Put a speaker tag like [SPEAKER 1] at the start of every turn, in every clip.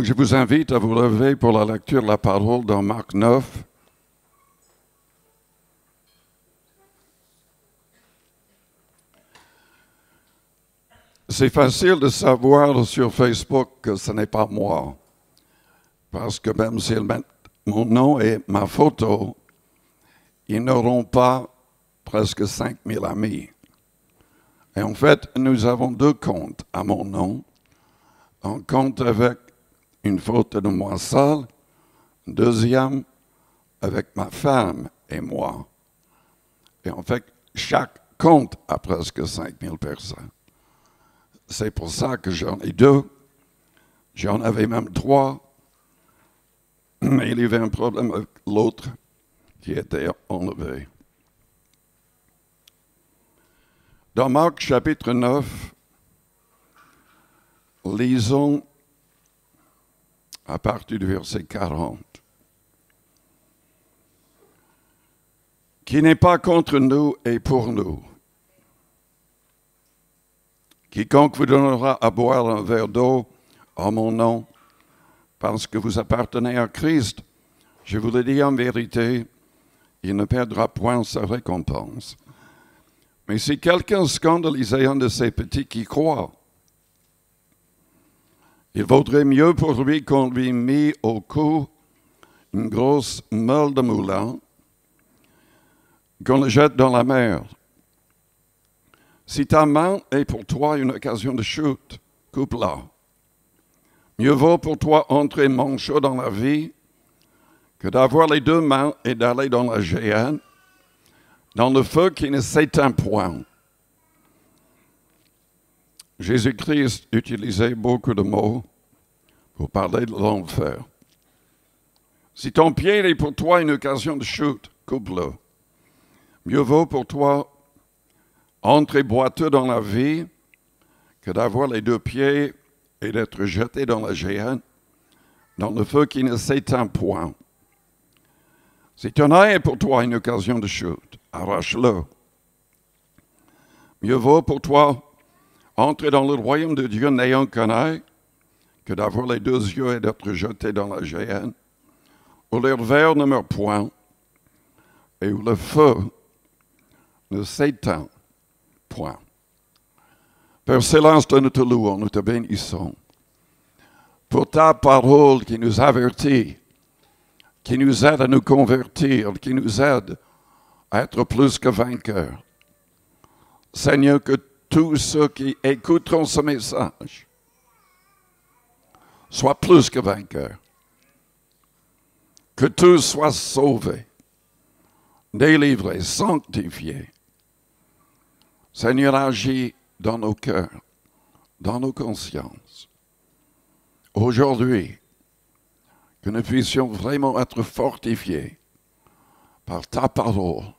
[SPEAKER 1] Donc, je vous invite à vous lever pour la lecture de la parole dans Marc 9. C'est facile de savoir sur Facebook que ce n'est pas moi, parce que même s'ils mettent mon nom et ma photo, ils n'auront pas presque 5000 amis. Et en fait, nous avons deux comptes à mon nom. Un compte avec une photo de moi seul, un deuxième avec ma femme et moi. Et en fait, chaque compte a presque 5000 personnes. C'est pour ça que j'en ai deux. J'en avais même trois. Mais il y avait un problème avec l'autre qui était enlevé. Dans Marc chapitre 9, lisons à partir du verset 40. Qui n'est pas contre nous et pour nous. Quiconque vous donnera à boire un verre d'eau en mon nom, parce que vous appartenez à Christ, je vous le dis en vérité, il ne perdra point sa récompense. Mais si quelqu'un scandalisait un de ces petits qui croient, il vaudrait mieux pour lui qu'on lui mît au cou une grosse meule de moulin, qu'on le jette dans la mer. Si ta main est pour toi une occasion de chute, coupe-la. Mieux vaut pour toi entrer manchot dans la vie que d'avoir les deux mains et d'aller dans la géhenne, dans le feu qui ne s'éteint point. Jésus-Christ utilisait beaucoup de mots pour parler de l'enfer. Si ton pied est pour toi une occasion de chute, coupe-le. Mieux vaut pour toi entrer boiteux dans la vie que d'avoir les deux pieds et d'être jeté dans la géhenne, dans le feu qui ne s'éteint point. Si ton œil est pour toi une occasion de chute, arrache-le. Mieux vaut pour toi entrer dans le royaume de Dieu n'ayant qu'un œil que d'avoir les deux yeux et d'être jeté dans la géhenne, où leur verre ne meurt point et où le feu ne s'éteint point. Père Céleste, nous te louons, nous te bénissons pour ta parole qui nous avertit, qui nous aide à nous convertir, qui nous aide à être plus que vainqueurs. Seigneur, que tous ceux qui écouteront ce message soient plus que vainqueurs. Que tous soient sauvés, délivrés, sanctifiés. Seigneur, agis dans nos cœurs, dans nos consciences. Aujourd'hui, que nous puissions vraiment être fortifiés par ta parole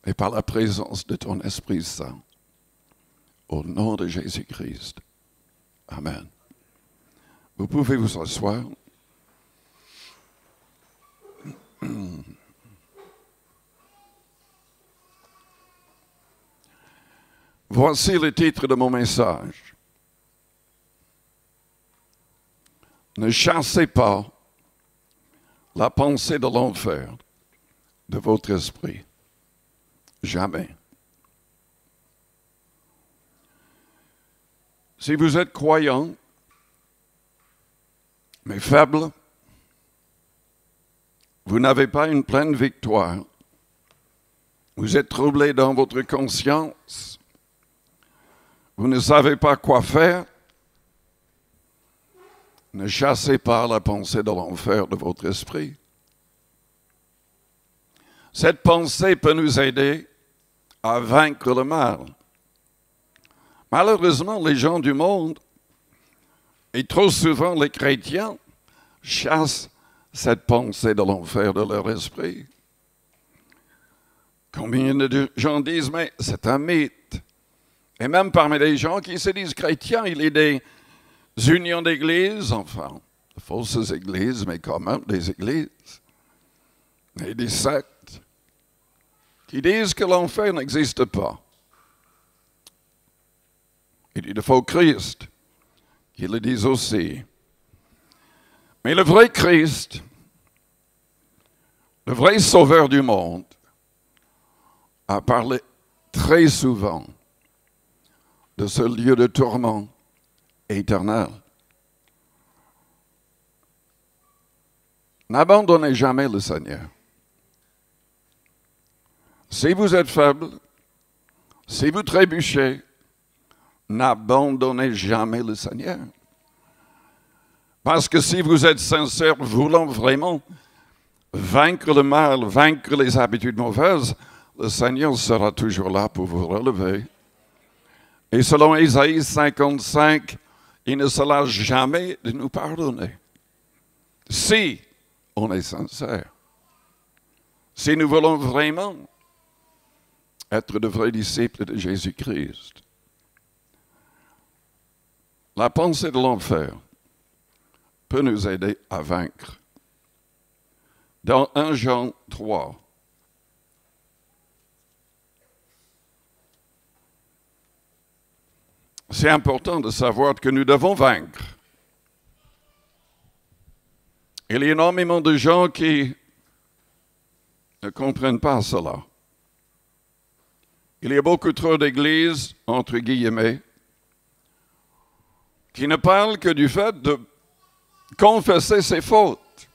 [SPEAKER 1] et par la présence de ton Esprit Saint. Au nom de Jésus-Christ. Amen. Vous pouvez vous asseoir. Voici le titre de mon message. Ne chassez pas la pensée de l'enfer de votre esprit. Jamais. Si vous êtes croyant, mais faible, vous n'avez pas une pleine victoire, vous êtes troublé dans votre conscience, vous ne savez pas quoi faire, ne chassez pas la pensée de l'enfer de votre esprit. Cette pensée peut nous aider à vaincre le mal. Malheureusement, les gens du monde, et trop souvent les chrétiens, chassent cette pensée de l'enfer de leur esprit. Combien de gens disent, mais c'est un mythe. Et même parmi les gens qui se disent chrétiens, il y a des unions d'églises, enfin, de fausses églises, mais quand même des églises, et des sectes, qui disent que l'enfer n'existe pas. Il y a de faux Christ qui le disent aussi. Mais le vrai Christ, le vrai Sauveur du monde, a parlé très souvent de ce lieu de tourment éternel. N'abandonnez jamais le Seigneur. Si vous êtes faible, si vous trébuchez, n'abandonnez jamais le Seigneur. Parce que si vous êtes sincère, voulant vraiment vaincre le mal, vaincre les habitudes mauvaises, le Seigneur sera toujours là pour vous relever. Et selon Ésaïe 55, il ne se lâche jamais de nous pardonner. Si on est sincère, si nous voulons vraiment être de vrais disciples de Jésus-Christ. La pensée de l'enfer peut nous aider à vaincre. Dans 1 Jean 3, c'est important de savoir que nous devons vaincre. Il y a énormément de gens qui ne comprennent pas cela. Il y a beaucoup trop d'églises, entre guillemets, qui ne parlent que du fait de confesser ses fautes.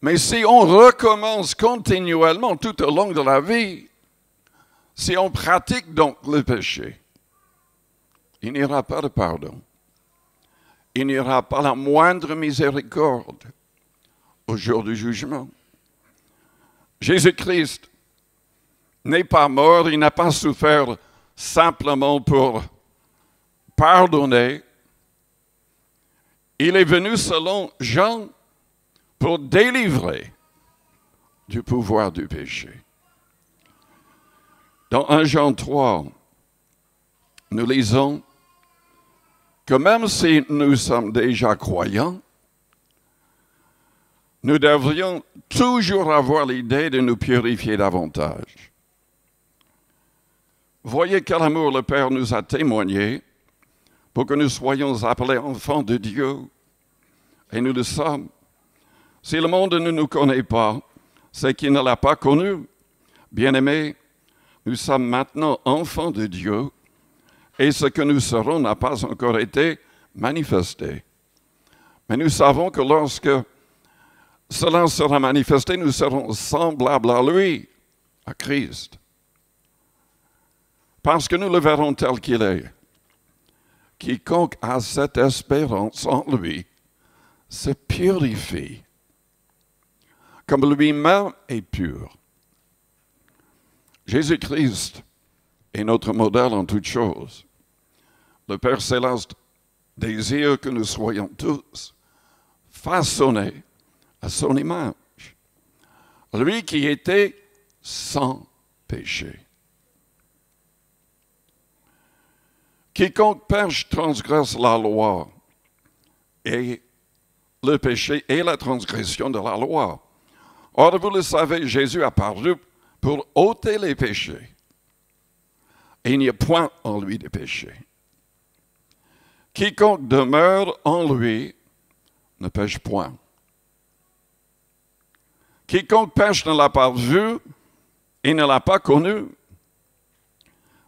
[SPEAKER 1] Mais si on recommence continuellement tout au long de la vie, si on pratique donc le péché, il n'y aura pas de pardon. Il n'y aura pas la moindre miséricorde au jour du jugement. Jésus-Christ n'est pas mort, il n'a pas souffert simplement pour pardonner. Il est venu, selon Jean, pour délivrer du pouvoir du péché. Dans 1 Jean 3, nous lisons que même si nous sommes déjà croyants, nous devrions toujours avoir l'idée de nous purifier davantage. Voyez quel amour le Père nous a témoigné pour que nous soyons appelés enfants de Dieu. Et nous le sommes. Si le monde ne nous connaît pas, c'est qu'il ne l'a pas connu. Bien-aimés, nous sommes maintenant enfants de Dieu et ce que nous serons n'a pas encore été manifesté. Mais nous savons que lorsque cela sera manifesté, nous serons semblables à lui, à Christ. Parce que nous le verrons tel qu'il est. Quiconque a cette espérance en lui se purifie, comme lui-même est pur. Jésus-Christ est notre modèle en toutes choses. Le Père Céleste désire que nous soyons tous façonnés à son image. Lui qui était sans péché. Quiconque pêche transgresse la loi, et le péché est la transgression de la loi. Or, vous le savez, Jésus est apparu pour ôter les péchés. Et il n'y a point en lui de péché. Quiconque demeure en lui ne pêche point. Quiconque pêche ne l'a pas vu et ne l'a pas connu.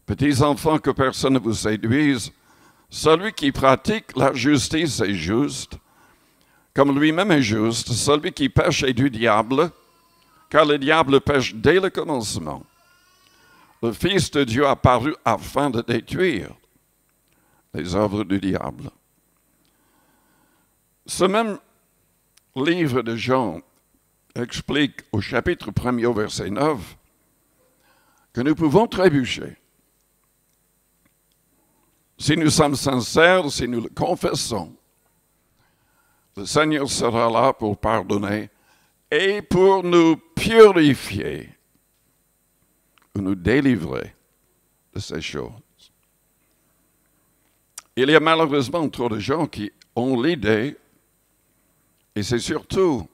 [SPEAKER 1] Petits enfants, que personne ne vous séduise, celui qui pratique la justice est juste, comme lui-même est juste. Celui qui pêche est du diable, car le diable pêche dès le commencement. Le Fils de Dieu apparut afin de détruire les œuvres du diable. Ce même livre de Jean explique au chapitre 1er au verset 9 que nous pouvons trébucher. Si nous sommes sincères, si nous le confessons, le Seigneur sera là pour pardonner et pour nous purifier, pour nous délivrer de ces choses. Il y a malheureusement trop de gens qui ont l'idée, et c'est surtout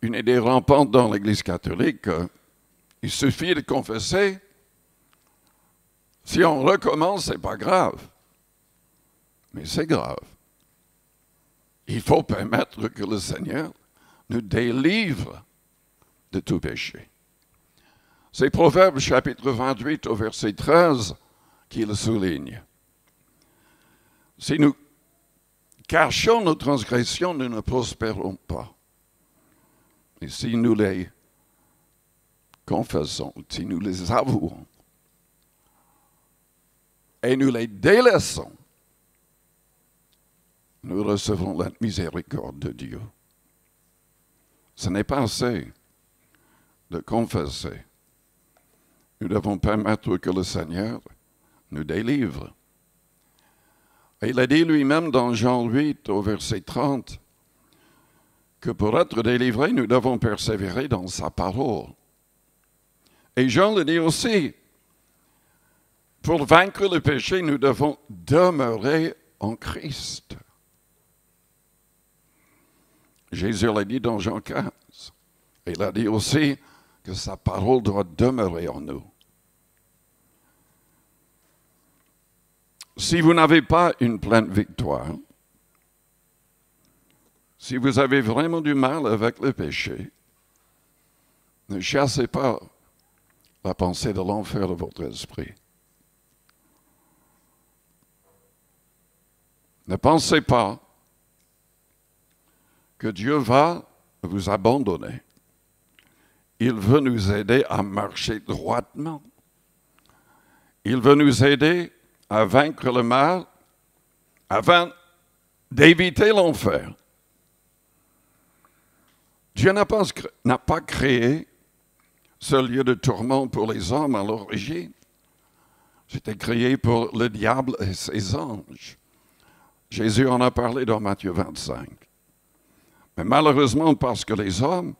[SPEAKER 1] une idée rampante dans l'Église catholique, il suffit de confesser. Si on recommence, ce n'est pas grave. Mais c'est grave. il faut permettre que le Seigneur nous délivre de tout péché. C'est Proverbe chapitre 28 au verset 13 qui le souligne. Si nous cachons nos transgressions, nous ne prospérons pas. Et si nous les confessons, si nous les avouons, et nous les délaissons, nous recevrons la miséricorde de Dieu. Ce n'est pas assez de confesser. Nous devons permettre que le Seigneur nous délivre. Et il a dit lui-même dans Jean 8 au verset 30 que pour être délivrés, nous devons persévérer dans sa parole. Et Jean le dit aussi, pour vaincre le péché, nous devons demeurer en Christ. Jésus l'a dit dans Jean 15. Et il a dit aussi que sa parole doit demeurer en nous. Si vous n'avez pas une pleine victoire, si vous avez vraiment du mal avec le péché, ne chassez pas la pensée de l'enfer de votre esprit. Ne pensez pas que Dieu va vous abandonner. Il veut nous aider à marcher droitement. Il veut nous aider à vaincre le mal afin d'éviter l'enfer. Dieu n'a pas créé ce lieu de tourment pour les hommes à l'origine. C'était créé pour le diable et ses anges. Jésus en a parlé dans Matthieu 25. Mais malheureusement, parce que les hommes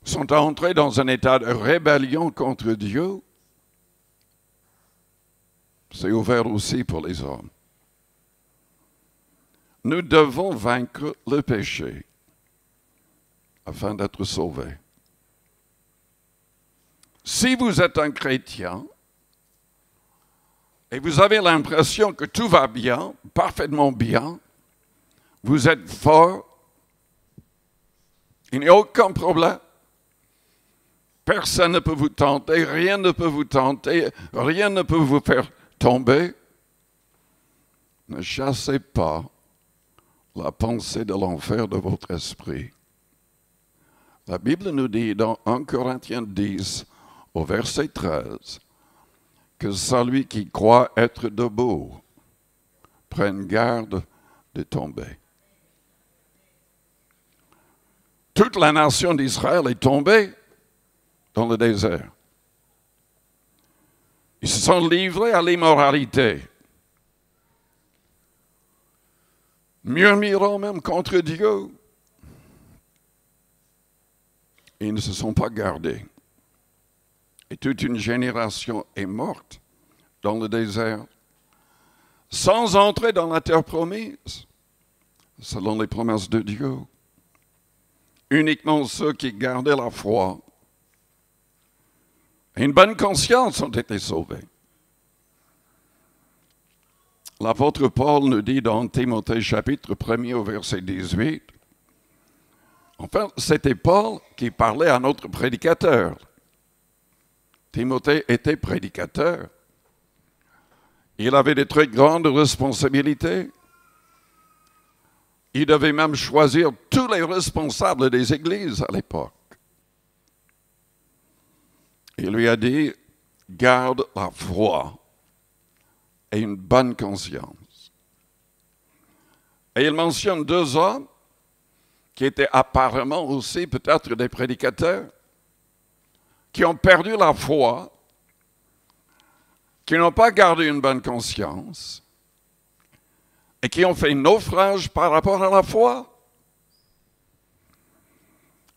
[SPEAKER 1] sont entrés dans un état de rébellion contre Dieu, c'est ouvert aussi pour les hommes. Nous devons vaincre le péché afin d'être sauvés. Si vous êtes un chrétien et vous avez l'impression que tout va bien, parfaitement bien, vous êtes fort, il n'y a aucun problème. Personne ne peut vous tenter, rien ne peut vous tenter, rien ne peut vous faire tomber. Ne chassez pas la pensée de l'enfer de votre esprit. La Bible nous dit dans 1 Corinthiens 10, au verset 13, que celui qui croit être debout prenne garde de tomber. Toute la nation d'Israël est tombée dans le désert. Ils se sont livrés à l'immoralité. Murmurant même contre Dieu. Ils ne se sont pas gardés. Et toute une génération est morte dans le désert, sans entrer dans la terre promise, selon les promesses de Dieu. Uniquement ceux qui gardaient la foi et une bonne conscience ont été sauvés. L'apôtre Paul nous dit dans Timothée chapitre 1er au verset 18, enfin, c'était Paul qui parlait à notre prédicateur. Timothée était prédicateur. Il avait de très grandes responsabilités. Il devait même choisir tous les responsables des églises à l'époque. Il lui a dit, garde la foi et une bonne conscience. Et il mentionne deux hommes qui étaient apparemment aussi peut-être des prédicateurs, qui ont perdu la foi, qui n'ont pas gardé une bonne conscience et qui ont fait naufrage par rapport à la foi.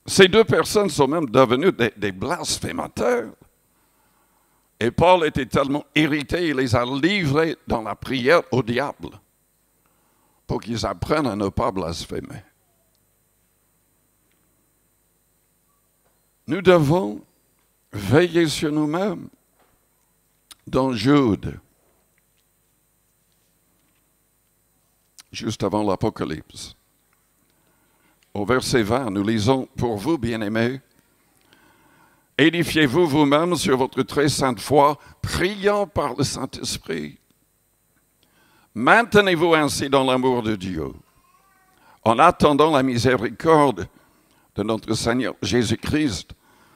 [SPEAKER 1] Ces deux personnes sont même devenues des blasphémateurs. Et Paul était tellement irrité, il les a livrés dans la prière au diable pour qu'ils apprennent à ne pas blasphémer. Nous devons veiller sur nous-mêmes. Dans Jude juste avant l'Apocalypse. Au verset 20, nous lisons « Pour vous, bien-aimés, édifiez-vous vous-même sur votre très sainte foi, priant par le Saint-Esprit. Maintenez-vous ainsi dans l'amour de Dieu, en attendant la miséricorde de notre Seigneur Jésus-Christ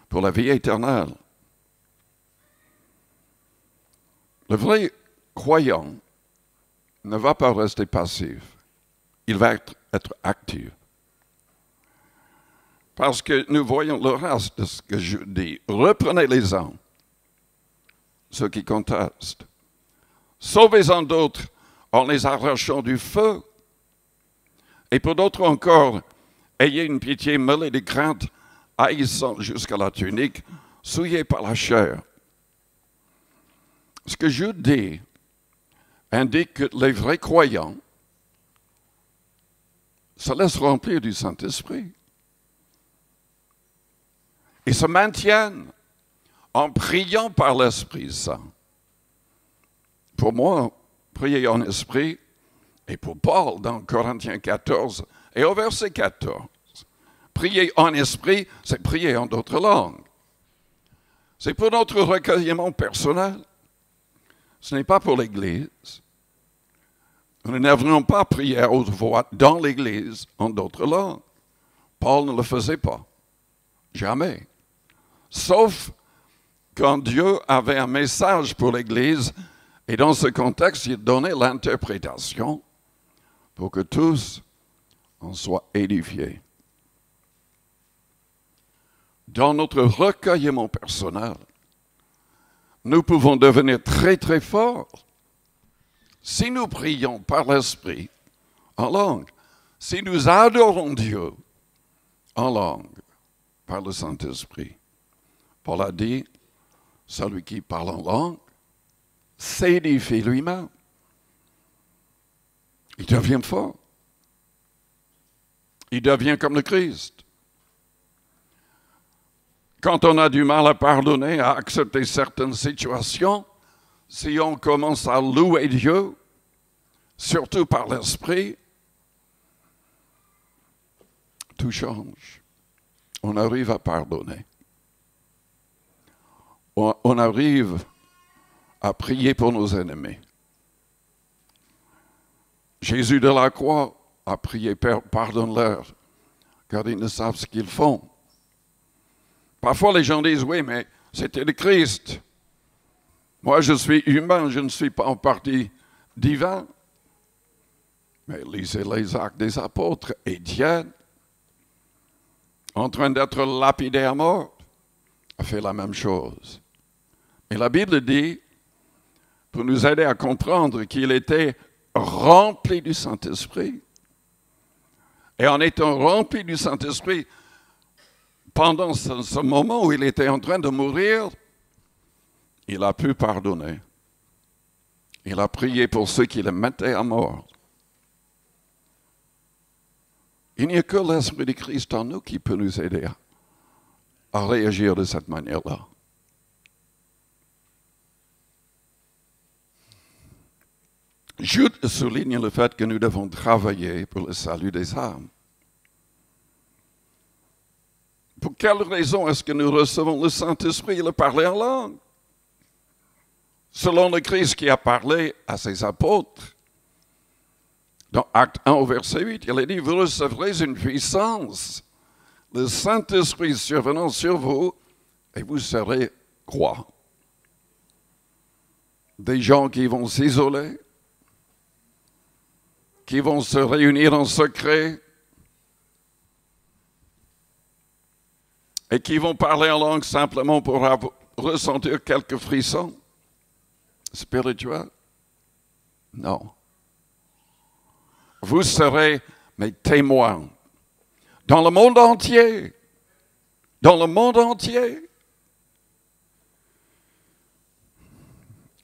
[SPEAKER 1] pour la vie éternelle. » Le vrai croyant ne va pas rester passif, il va être actif. Parce que nous voyons le reste de ce que je dis. Reprenez les uns, ceux qui contestent. Sauvez-en d'autres en les arrachant du feu. Et pour d'autres encore, ayez une pitié mêlée de crainte, haïssant jusqu'à la tunique, souillée par la chair. Ce que je dis indique que les vrais croyants se laissent remplir du Saint-Esprit. Ils se maintiennent en priant par l'Esprit Saint. Pour moi, prier en esprit, et pour Paul dans Corinthiens 14 et au verset 14, prier en esprit, c'est prier en d'autres langues. C'est pour notre recueillement personnel. Ce n'est pas pour l'Église. Nous ne devrions pas prier à haute voix dans l'Église en d'autres langues. Paul ne le faisait pas. Jamais. Sauf quand Dieu avait un message pour l'Église, et dans ce contexte, il donnait l'interprétation pour que tous en soient édifiés. Dans notre recueillement personnel, nous pouvons devenir très très forts si nous prions par l'Esprit en langue, si nous adorons Dieu en langue par le Saint-Esprit. Paul a dit, celui qui parle en langue s'édifie lui-même. Il devient fort. Il devient comme le Christ. Quand on a du mal à pardonner, à accepter certaines situations, si on commence à louer Dieu, surtout par l'Esprit, tout change. On arrive à pardonner. On arrive à prier pour nos ennemis. Jésus de la croix a prié, Père, pardonne-leur, car ils ne savent ce qu'ils font. Parfois, les gens disent, oui, mais c'était le Christ. Moi, je suis humain, je ne suis pas en partie divin. Mais lisez les actes des apôtres. Étienne, en train d'être lapidé à mort, a fait la même chose. Et la Bible dit, pour nous aider à comprendre qu'il était rempli du Saint-Esprit. Et en étant rempli du Saint-Esprit, pendant ce moment où il était en train de mourir, il a pu pardonner. Il a prié pour ceux qui le mettaient à mort. Il n'y a que l'Esprit de Christ en nous qui peut nous aider à réagir de cette manière-là. Jude souligne le fait que nous devons travailler pour le salut des âmes. Pour quelle raison est-ce que nous recevons le Saint-Esprit et le parler en langue? Selon le Christ qui a parlé à ses apôtres, dans Acte 1 au verset 8, il a dit, vous recevrez une puissance, le Saint-Esprit survenant sur vous, et vous serez quoi? Des gens qui vont s'isoler, qui vont se réunir en secret et qui vont parler en langue simplement pour ressentir quelques frissons spirituels? Non. Vous serez mes témoins dans le monde entier. Dans le monde entier.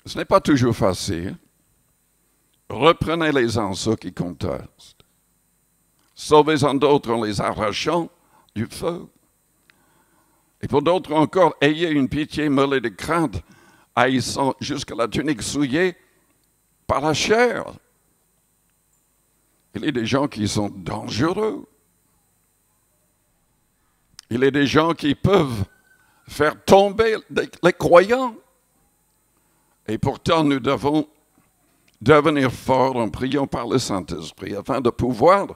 [SPEAKER 1] Ce n'est pas toujours facile. Reprenez les uns ceux qui contestent. Sauvez-en d'autres en les arrachant du feu. Et pour d'autres encore, ayez une pitié mêlée de crainte, haïssant jusqu'à la tunique souillée par la chair. Il y a des gens qui sont dangereux. Il y a des gens qui peuvent faire tomber les croyants. Et pourtant, nous devons devenir forts en priant par le Saint-Esprit afin de pouvoir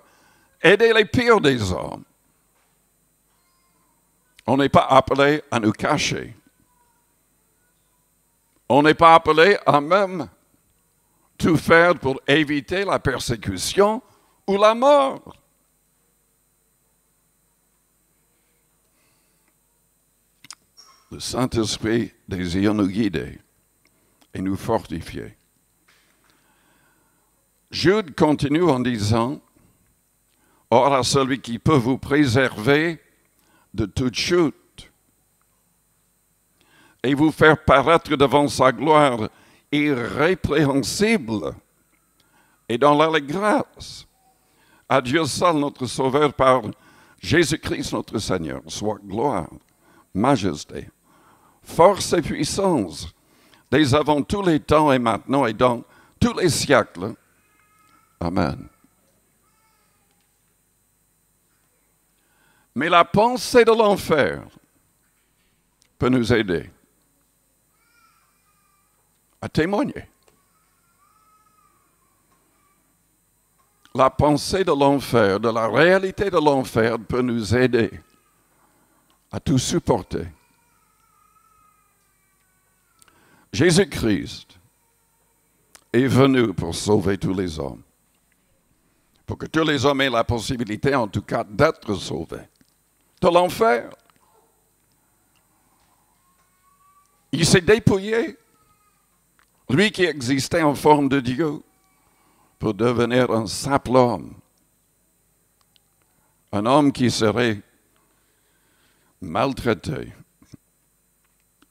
[SPEAKER 1] aider les pires des hommes. On n'est pas appelé à nous cacher. On n'est pas appelé à même tout faire pour éviter la persécution ou la mort. Le Saint-Esprit désire nous guider et nous fortifier. Jude continue en disant, « Or à celui qui peut vous préserver de toute chute et vous faire paraître devant sa gloire irrépréhensible et dans l'allégresse, à Dieu seul notre Sauveur par Jésus-Christ notre Seigneur, soit gloire, majesté, force et puissance, dès avant tous les temps et maintenant et dans tous les siècles. Amen. » Mais la pensée de l'enfer peut nous aider à témoigner. La pensée de l'enfer, de la réalité de l'enfer peut nous aider à tout supporter. Jésus-Christ est venu pour sauver tous les hommes. Pour que tous les hommes aient la possibilité, en tout cas, d'être sauvés de l'enfer. Il s'est dépouillé, lui qui existait en forme de Dieu, pour devenir un simple homme. Un homme qui serait maltraité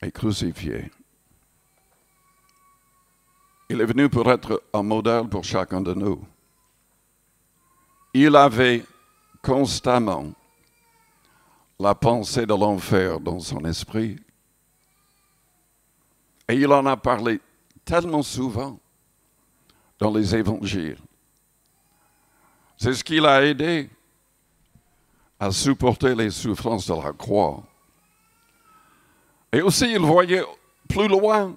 [SPEAKER 1] et crucifié. Il est venu pour être un modèle pour chacun de nous. Il avait constamment la pensée de l'enfer dans son esprit. Et il en a parlé tellement souvent dans les évangiles. C'est ce qui l'a aidé à supporter les souffrances de la croix. Et aussi, il voyait plus loin.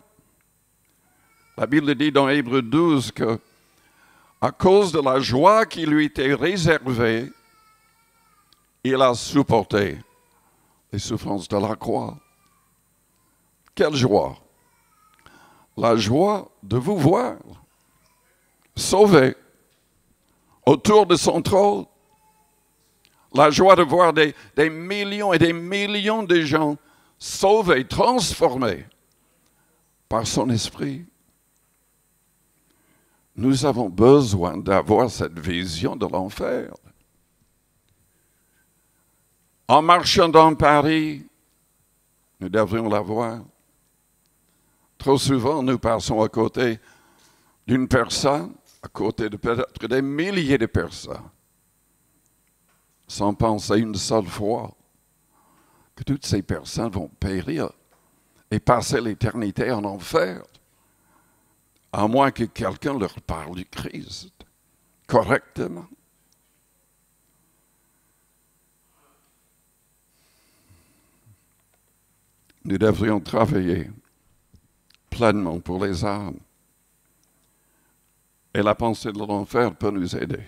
[SPEAKER 1] La Bible dit dans Hébreux 12 que, à cause de la joie qui lui était réservée, il a supporté les souffrances de la croix. Quelle joie! La joie de vous voir sauvé autour de son trône. La joie de voir des millions et des millions de gens sauvés, transformés par son esprit. Nous avons besoin d'avoir cette vision de l'enfer. En marchant dans Paris, nous devrions la voir. Trop souvent, nous passons à côté d'une personne, à côté de peut-être des milliers de personnes, sans penser une seule fois que toutes ces personnes vont périr et passer l'éternité en enfer, à moins que quelqu'un leur parle du Christ correctement. Nous devrions travailler pleinement pour les âmes. Et la pensée de l'enfer peut nous aider.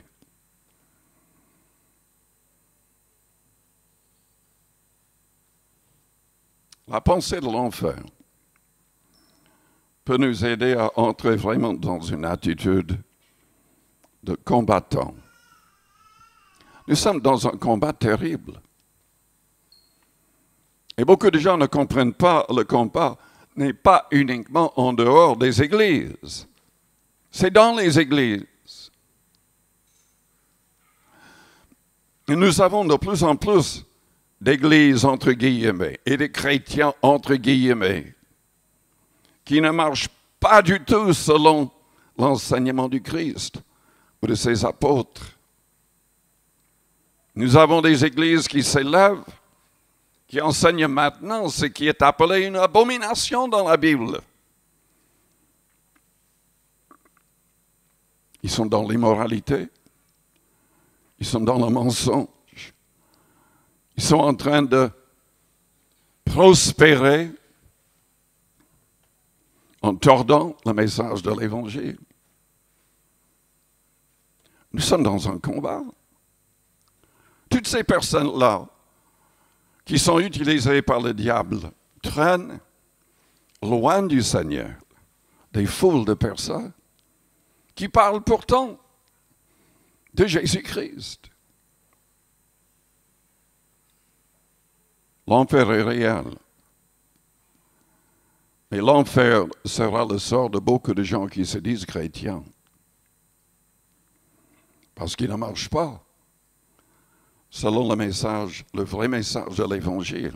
[SPEAKER 1] La pensée de l'enfer peut nous aider à entrer vraiment dans une attitude de combattant. Nous sommes dans un combat terrible. Et beaucoup de gens ne comprennent pas le combat n'est pas uniquement en dehors des églises. C'est dans les églises. Et nous avons de plus en plus d'églises, entre guillemets, et de chrétiens, entre guillemets, qui ne marchent pas du tout selon l'enseignement du Christ ou de ses apôtres. Nous avons des églises qui s'élèvent, qui enseignent maintenant ce qui est appelé une abomination dans la Bible. Ils sont dans l'immoralité, Ils sont dans le mensonge. Ils sont en train de prospérer en tordant le message de l'Évangile. Nous sommes dans un combat. Toutes ces personnes-là qui sont utilisées par le diable traînent loin du Seigneur des foules de personnes qui parlent pourtant de Jésus-Christ. L'enfer est réel. Mais l'enfer sera le sort de beaucoup de gens qui se disent chrétiens. Parce qu'ils ne marchent pas selon le message, le vrai message de l'Évangile.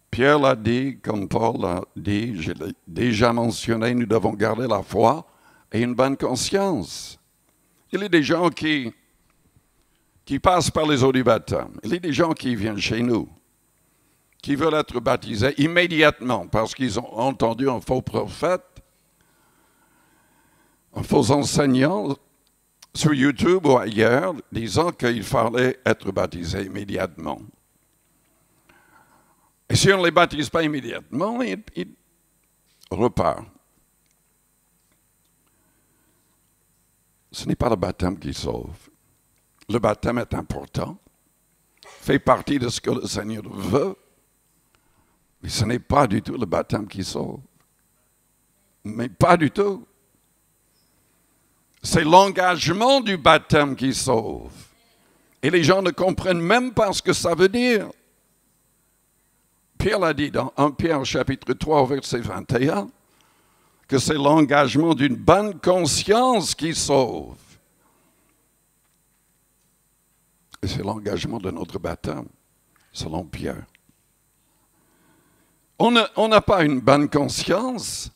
[SPEAKER 1] Pierre l'a dit, comme Paul l'a dit, je l'ai déjà mentionné, nous devons garder la foi et une bonne conscience. Il y a des gens qui passent par les eaux du baptême. Il y a des gens qui viennent chez nous, qui veulent être baptisés immédiatement parce qu'ils ont entendu un faux prophète, un faux enseignant sur YouTube ou ailleurs, disant qu'il fallait être baptisé immédiatement. Et si on ne les baptise pas immédiatement, ils repartent. Ce n'est pas le baptême qui sauve. Le baptême est important, fait partie de ce que le Seigneur veut, mais ce n'est pas du tout le baptême qui sauve. Mais pas du tout. C'est l'engagement du baptême qui sauve. Et les gens ne comprennent même pas ce que ça veut dire. Pierre l'a dit dans 1 Pierre chapitre 3, verset 21, que c'est l'engagement d'une bonne conscience qui sauve. Et c'est l'engagement de notre baptême, selon Pierre. On n'a pas une bonne conscience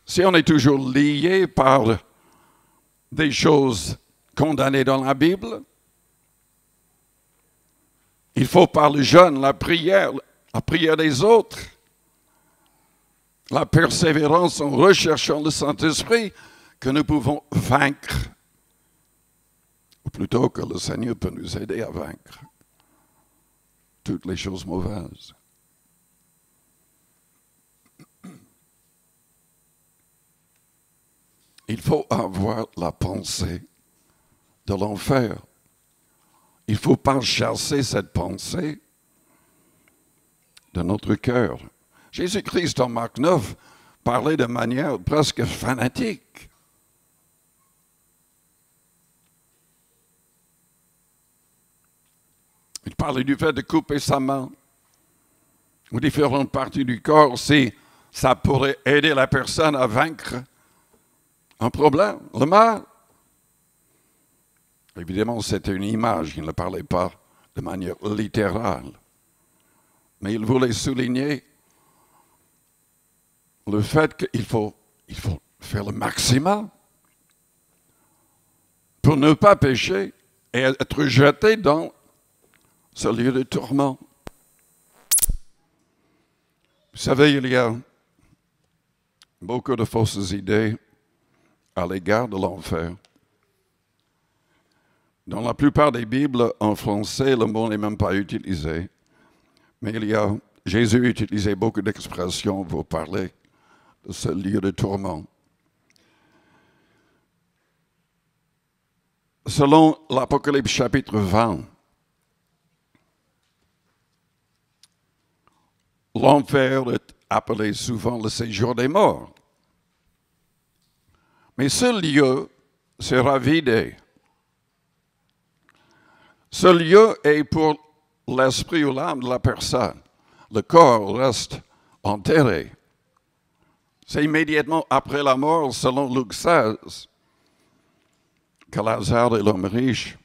[SPEAKER 1] si on est toujours lié par des choses condamnées dans la Bible. Il faut par le jeûne, la prière des autres, la persévérance en recherchant le Saint-Esprit que nous pouvons vaincre. Ou plutôt que le Seigneur peut nous aider à vaincre toutes les choses mauvaises. Il faut avoir la pensée de l'enfer. Il ne faut pas chasser cette pensée de notre cœur. Jésus-Christ, en Marc 9, parlait de manière presque fanatique. Il parlait du fait de couper sa main ou différentes parties du corps si ça pourrait aider la personne à vaincre un problème, le mal. Évidemment, c'était une image, il ne parlait pas de manière littérale. Mais il voulait souligner le fait qu'il faut faire le maximum pour ne pas pécher et être jeté dans ce lieu de tourment. Vous savez, il y a beaucoup de fausses idées à l'égard de l'enfer. Dans la plupart des Bibles en français, le mot n'est même pas utilisé. Mais Jésus utilisait beaucoup d'expressions pour parler de ce lieu de tourment. Selon l'Apocalypse chapitre 20, l'enfer est appelé souvent le séjour des morts. Mais ce lieu sera vidé. Ce lieu est pour l'esprit ou l'âme de la personne. Le corps reste enterré. C'est immédiatement après la mort, selon Luc 16, que Lazare et l'homme riche,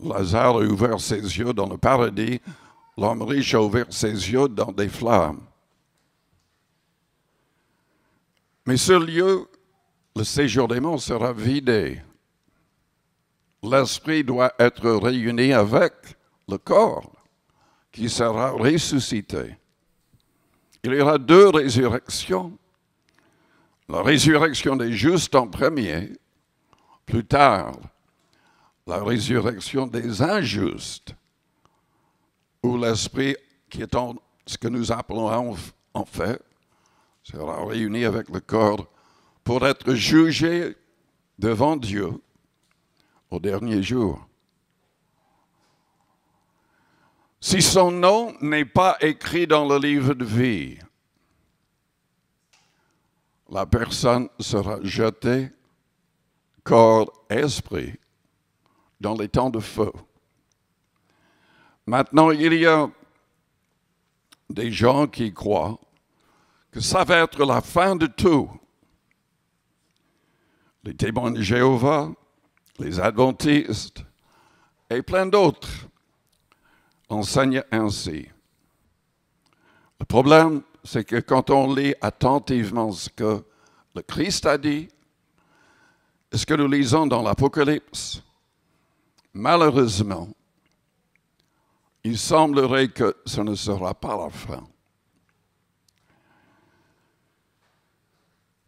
[SPEAKER 1] Lazare a ouvert ses yeux dans le paradis, l'homme riche a ouvert ses yeux dans des flammes. Mais ce lieu, le séjour des morts, sera vidé. L'esprit doit être réuni avec le corps qui sera ressuscité. Il y aura deux résurrections. La résurrection des justes en premier, plus tard, la résurrection des injustes, où l'esprit qui est en ce que nous appelons en fait, sera réuni avec le corps pour être jugé devant Dieu au dernier jour. Si son nom n'est pas écrit dans le livre de vie, la personne sera jetée, corps, esprit, dans les temps de feu. Maintenant, il y a des gens qui croient que ça va être la fin de tout. Les témoins de Jéhovah, les adventistes et plein d'autres enseignent ainsi. Le problème, c'est que quand on lit attentivement ce que le Christ a dit, et ce que nous lisons dans l'Apocalypse, malheureusement, il semblerait que ce ne sera pas la fin.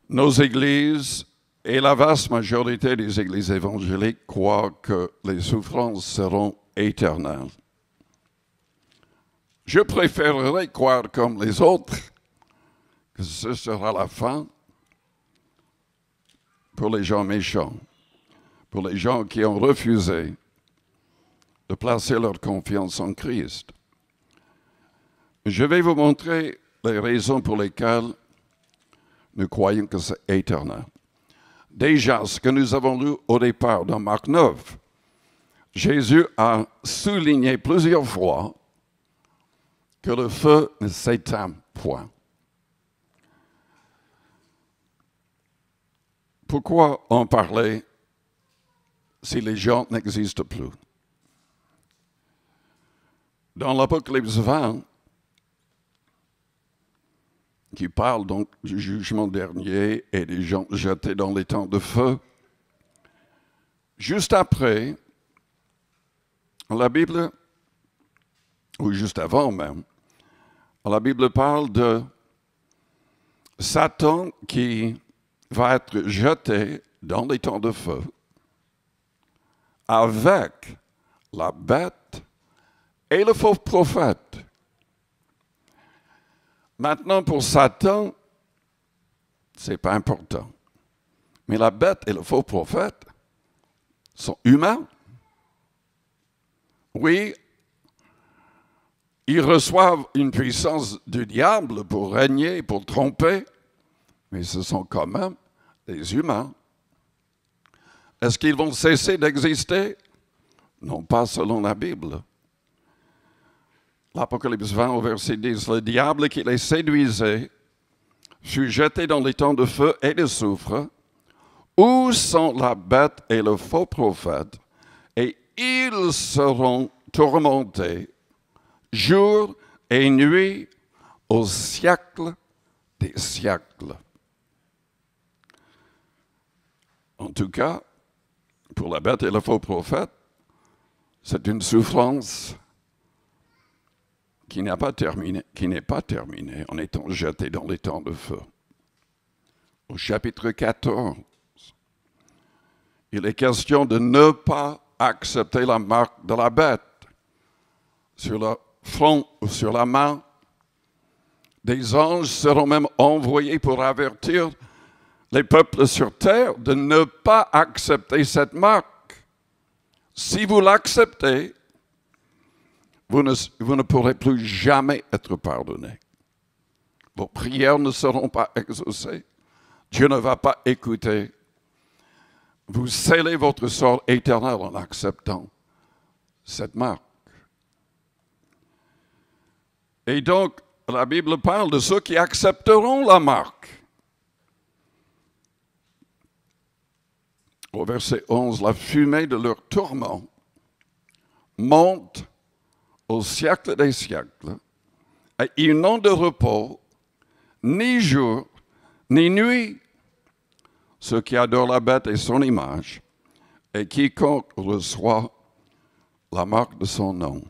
[SPEAKER 1] Nos églises et la vaste majorité des églises évangéliques croient que les souffrances seront éternelles. Je préférerais croire comme les autres que ce sera la fin pour les gens méchants, pour les gens qui ont refusé de placer leur confiance en Christ. Je vais vous montrer les raisons pour lesquelles nous croyons que c'est éternel. Déjà, ce que nous avons lu au départ dans Marc 9, Jésus a souligné plusieurs fois que le feu ne s'éteint point. Pourquoi en parler si les gens n'existent plus? Dans l'Apocalypse 20, qui parle donc du jugement dernier et des gens jetés dans les temps de feu, juste après, la Bible, ou juste avant même, la Bible parle de Satan qui va être jeté dans les temps de feu avec la bête et le faux prophète. Maintenant, pour Satan, ce n'est pas important. Mais la bête et le faux prophète sont humains. Oui, ils reçoivent une puissance du diable pour régner, pour tromper, mais ce sont quand même des humains. Est-ce qu'ils vont cesser d'exister? Non, pas selon la Bible. L'Apocalypse 20 au verset 10, le diable qui les séduisait fut jeté dans les temps de feu et de soufre, où sont la bête et le faux prophète, et ils seront tourmentés jour et nuit au siècle des siècles. En tout cas, pour la bête et le faux prophète, c'est une souffrance qui n'est pas terminée en étant jeté dans les temps de feu. Au chapitre 14, il est question de ne pas accepter la marque de la bête sur le front ou sur la main. Des anges seront même envoyés pour avertir les peuples sur terre de ne pas accepter cette marque. Si vous l'acceptez, vous ne pourrez plus jamais être pardonné. Vos prières ne seront pas exaucées. Dieu ne va pas écouter. Vous scellez votre sort éternel en acceptant cette marque. Et donc, la Bible parle de ceux qui accepteront la marque. Au verset 11, la fumée de leur tourment monte au siècle des siècles, et ils n'ont de repos ni jour ni nuit. Ceux qui adorent la bête et son image, et quiconque reçoit la marque de son nom.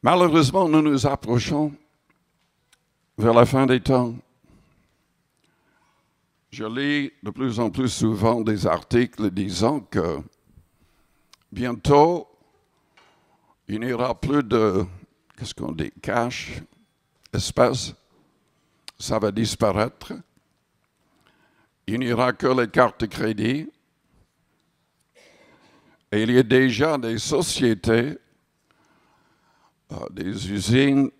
[SPEAKER 1] Malheureusement, nous nous approchons vers la fin des temps. Je lis de plus en plus souvent des articles disant que bientôt, il n'y aura plus de, qu'est-ce qu'on dit, cash, espèces, ça va disparaître. Il n'y aura que les cartes de crédit. Et il y a déjà des sociétés, des usines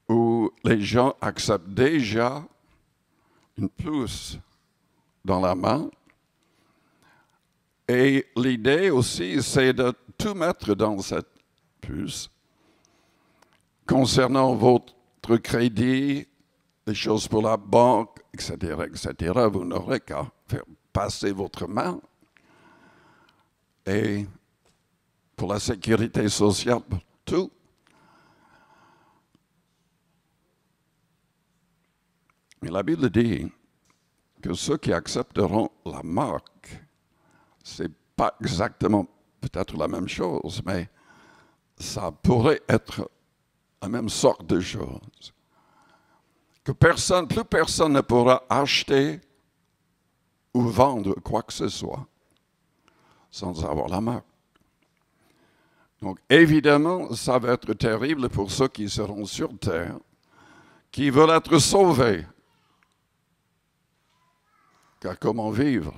[SPEAKER 1] où les gens acceptent déjà une puce dans la main. Et l'idée aussi, c'est de tout mettre dans cette puce concernant votre crédit, les choses pour la banque, etc., etc. Vous n'aurez qu'à faire passer votre main. Et pour la sécurité sociale, tout. Mais la Bible dit que ceux qui accepteront la marque, c'est pas exactement peut-être la même chose, mais ça pourrait être la même sorte de chose. Que plus personne ne pourra acheter ou vendre quoi que ce soit sans avoir la marque. Donc évidemment, ça va être terrible pour ceux qui seront sur terre, qui veulent être sauvés. Car comment vivre?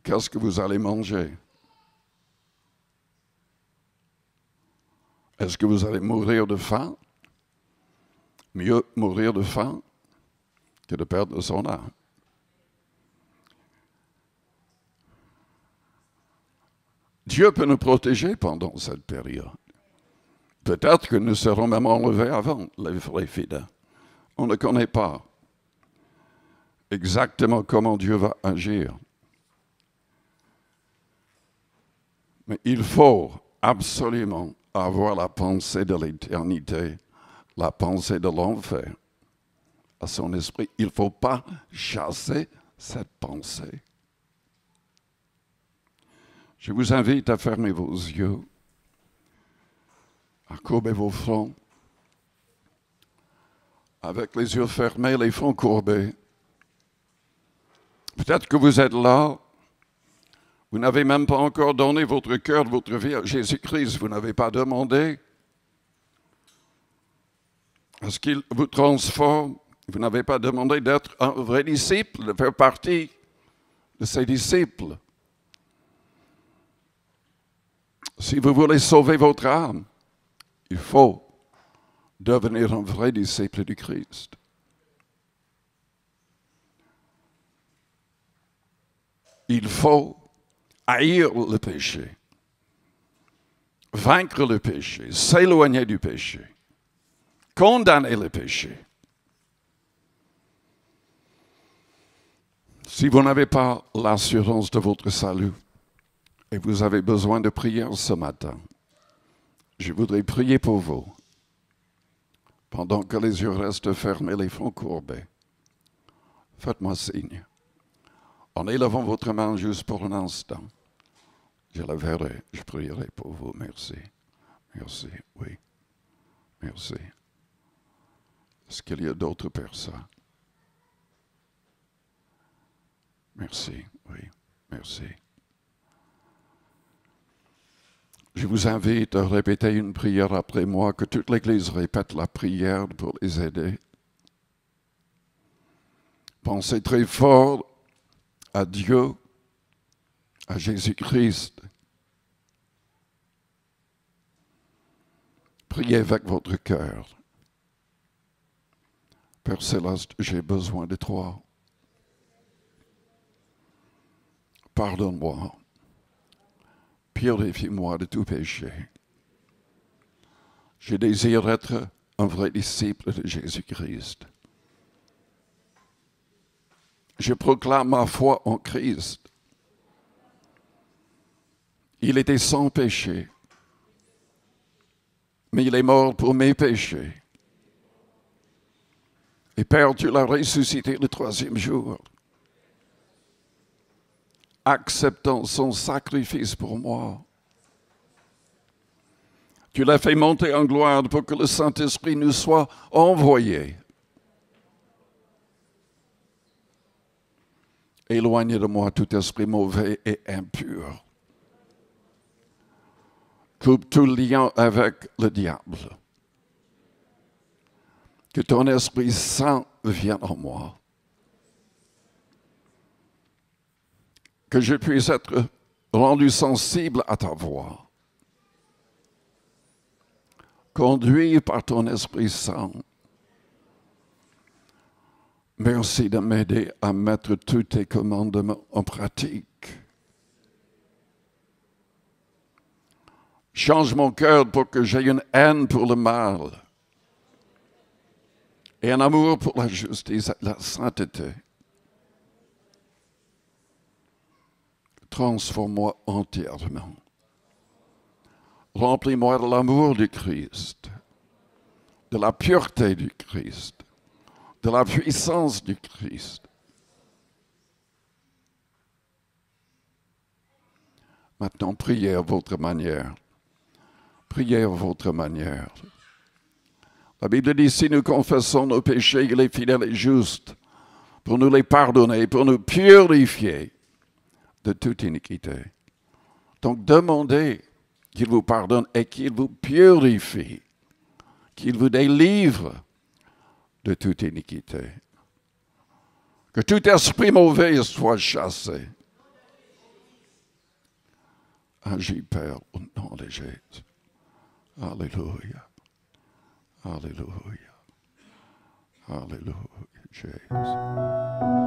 [SPEAKER 1] Qu'est-ce que vous allez manger? Est-ce que vous allez mourir de faim? Mieux mourir de faim que de perdre son âme. Dieu peut nous protéger pendant cette période. Peut-être que nous serons même enlevés avant les vrais fidèles. On ne connaît pas exactement comment Dieu va agir. Mais il faut absolument avoir la pensée de l'éternité, la pensée de l'enfer à son esprit. Il ne faut pas chasser cette pensée. Je vous invite à fermer vos yeux, à courber vos fronts, avec les yeux fermés, les fronts courbés. Peut-être que vous êtes là, vous n'avez même pas encore donné votre cœur, votre vie à Jésus-Christ, vous n'avez pas demandé à ce qu'il vous transforme, vous n'avez pas demandé d'être un vrai disciple, de faire partie de ses disciples. Si vous voulez sauver votre âme, il faut devenir un vrai disciple du Christ. Il faut haïr le péché, vaincre le péché, s'éloigner du péché, condamner le péché. Si vous n'avez pas l'assurance de votre salut et vous avez besoin de prière ce matin, je voudrais prier pour vous pendant que les yeux restent fermés, les fronts courbés. Faites-moi signe. En élevant votre main juste pour un instant, je la verrai, je prierai pour vous. Merci. Merci, oui. Merci. Est-ce qu'il y a d'autres personnes? Merci, oui. Merci. Je vous invite à répéter une prière après moi, que toute l'Église répète la prière pour les aider. Pensez très fort à Dieu, à Jésus-Christ. Priez avec votre cœur. Père Céleste, j'ai besoin de toi. Pardonne-moi. Purifie-moi de tout péché. Je désire être un vrai disciple de Jésus-Christ. Je proclame ma foi en Christ. Il était sans péché, mais il est mort pour mes péchés. Et Père, tu l'as ressuscité le troisième jour, acceptant son sacrifice pour moi. Tu l'as fait monter en gloire pour que le Saint-Esprit nous soit envoyé. Éloigne de moi tout esprit mauvais et impur. Coupe tout lien avec le diable. Que ton Esprit Saint vienne en moi. Que je puisse être rendu sensible à ta voix. Conduit par ton Esprit Saint. Merci de m'aider à mettre tous tes commandements en pratique. Change mon cœur pour que j'aie une haine pour le mal et un amour pour la justice et la sainteté. Transforme-moi entièrement. Remplis-moi de l'amour du Christ, de la pureté du Christ, de la puissance du Christ. Maintenant, priez à votre manière. Priez à votre manière. La Bible dit, si nous confessons nos péchés, il est fidèle et juste pour nous les pardonner, pour nous purifier de toute iniquité. Donc demandez qu'il vous pardonne et qu'il vous purifie, qu'il vous délivre de toute iniquité. Que tout esprit mauvais soit chassé. Agis, Père, au nom de Jésus. Alléluia. Alléluia. Alléluia, Jésus.